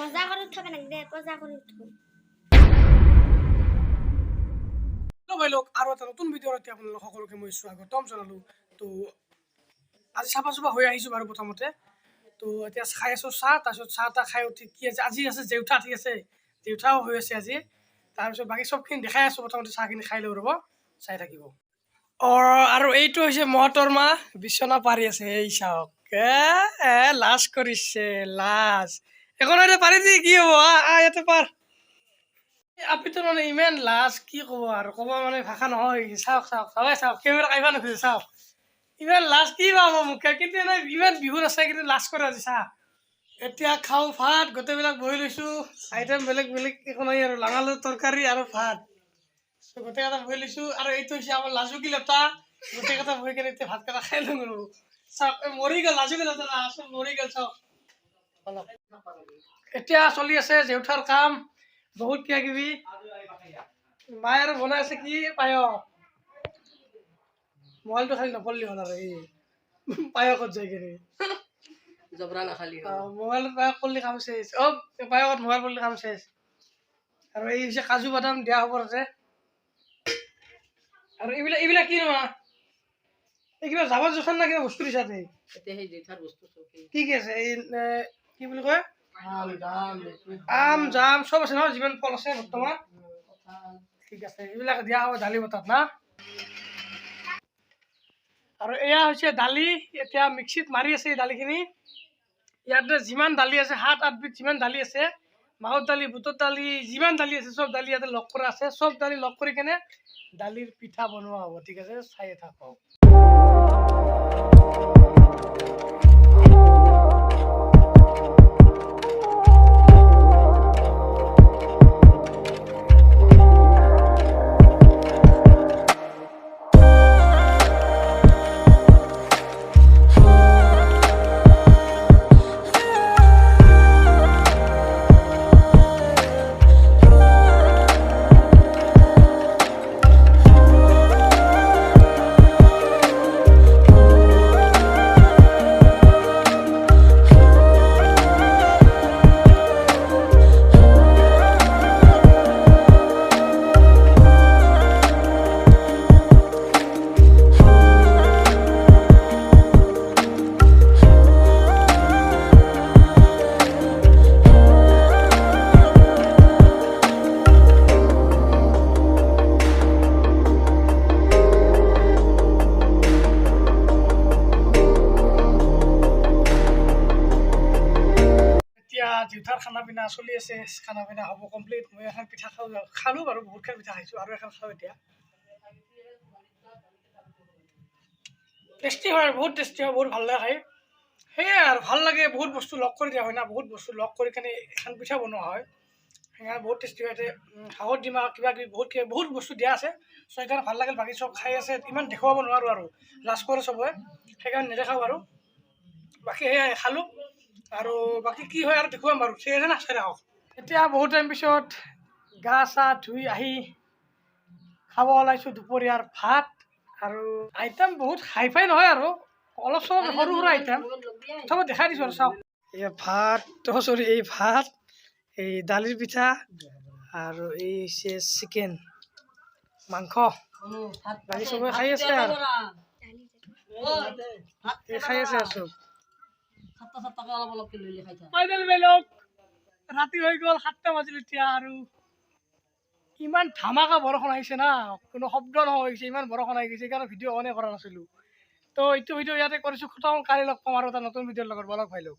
মজা কৰি উঠাব নালাগে, মজা কৰি উঠো। ভাই লোক আৰু এটা নতুন ভিডিঅ'ত আপোনালোক সকলোকে মই স্বাগতম জনালোঁ। তো আজি চাফা চুফা হৈ আহিছোঁ বাৰু প্ৰথমতে। তো এতিয়া খাই আছোঁ চাহ, তাৰপিছত চাহ তাহ খাই উঠি কি আছে আজি আছে জেউঠা, ঠিক আছে, জেউঠাও হৈ আছে আজি। তাৰপিছত বাকী চবখিনি দেখাই আছোঁ, প্ৰথমতে চাহখিনি খাই লৈ ৰ'ব, চাই থাকিব। আৰু এইটো হৈছে মহতৰ্মা, বিচনা পাৰি আছে, এই চাওক লাজ কৰিছে, লাজ একো নহয়, পাৰি দি কি হ'ব, ইয়াতে পাৰ। আপিটো মানে ইমান লাজ, কি ক'ব আৰু, ক'ব মানে ভাষা নহয়। চাওক চাওক চাওক চাওক, কেমেৰা কাঢ়িব নোখোজে, চাওক ইমান লাজ কি পাব মুখে, কিন্তু এনে ইমান বিহুত আছে, কিন্তু লাজ কৰে আজি। চাহ এতিয়া খাওঁ ভাত, গোটেইবিলাক বহি লৈছোঁ, আইটেম বেলেগ বেলেগ একো নাই আৰু, লাঙালৰ তৰকাৰী আৰু ভাত, গোটেইকেইটা বহি লৈছোঁ। আৰু এইটো হৈছে আমাৰ লাজুকী লতা, গোটেইকেইটা বহি কেনে এতিয়া ভাতকেইটা খাই লওঁ আৰু। চাওক মৰি গ'ল লাজুকী লতা, চব মৰি গ'ল। চাওক এতিয়া চলি আছে জেউঠাৰ কাম, বহুত কিবা কিবি। মায়ে আৰু বনাই আছে কি পায়স, মোবাইলটো খালি নপৰিলি হ'ল আৰু, এই পায়সত যাই কিনে জবৰা নাখালি মোবাইলত পায়স কৰিলে কাম চেছ। পায়সত মোবাইল কৰিলে কাম চেছ। আৰু এই হৈছে কাজু বাদাম দিয়া হ'ব তাতে। আৰু এইবিলাক এইবিলাক কি নহয়, এই কিবা জাবৰ জোথৰ না কিবা বস্তু দিছা কি কি আছে, এই কি বুলি কয়, আম জাম চব আছে নহয়, যিমান ফল আছে বৰ্তমান, ঠিক আছে, এইবিলাক দিয়া হ'ব দালি বতাত না। আৰু এয়া হৈছে দালি, এতিয়া মিক্সিত মাৰি আছে এই দালিখিনি। ইয়াতে যিমান দালি আছে, 7-8 বিধ যিমান দালি আছে, মাহৰ দালি, বুটৰ দালি, যিমান দালি আছে চব দালি ইয়াতে লগ কৰা আছে। চব দালি লগ কৰি কেনে দালিৰ পিঠা বনোৱা হ'ব, ঠিক আছে, চাই থাকক। জেউঠাৰ খানা পিনা চলি আছে, খানা পিনা হ'ব কমপ্লিট। মই এখন পিঠা খালোঁ বাৰু, বহুতখন পিঠা খাইছোঁ, আৰু এখন খাওঁ এতিয়া। টেষ্টি হয়, বহুত টেষ্টি হয়, বহুত ভাল লাগে খাই। সেয়াই আৰু ভাল লাগে, বহুত বস্তু লগ কৰি দিয়া হয় না, বহুত বস্তু লগ কৰি কেনে এখন পিঠা বনোৱা হয়, সেইকাৰণে বহুত টেষ্টি হয়। হাঁহৰ ডিমা কিবা কিবি বহুত বস্তু দিয়া আছে, চ' সেইকাৰণে ভাল লাগিল। বাকী চব খাই আছে, ইমান দেখুৱাব নোৱাৰোঁ আৰু, লাজ কৰে চবৰে, সেইকাৰণে নেদেখাওঁ বাৰু। বাকী সেয়াই খালোঁ, আৰু বাকী কি হয় আৰু দেখুৱাম বাৰু, ঠিক আছে না, চাই থাকক। এতিয়া বহুত টাইম পিছত গা চা ধুই আহি খাব ওলাইছোঁ দুপৰীয়াৰ ভাত। আৰু আইটেম বহুত হাই ফাই নহয় আৰু, অলপ চলপ সৰু সৰু আইটেম, প্ৰথমত দেখাই দিছোঁ আৰু চাওক। এই ভাত, চৰি এই ভাত, এই দালিৰ পিঠা, আৰু এই হৈছে চিকেন মাংস, বাকী চবে খাই আছে আৰু, খাই আছে আৰু চব। ৰাতি হৈ গ'ল 7টা বাজিল এতিয়া, আৰু ইমান ধামাকা বৰষুণ আহিছে না, কোনো শব্দ নোহোৱা হৈছে, ইমান বৰষুণ আহি গৈছে, সেইকাৰণে ভিডিঅ' অনে কৰা নাছিলোঁ। তো এইটো ভিডিঅ' ইয়াতে কৰিছোঁ খতম, কালি লগ পাম আৰু এটা নতুন ভিডিঅ'ৰ লগত, বলক ভাই লোক।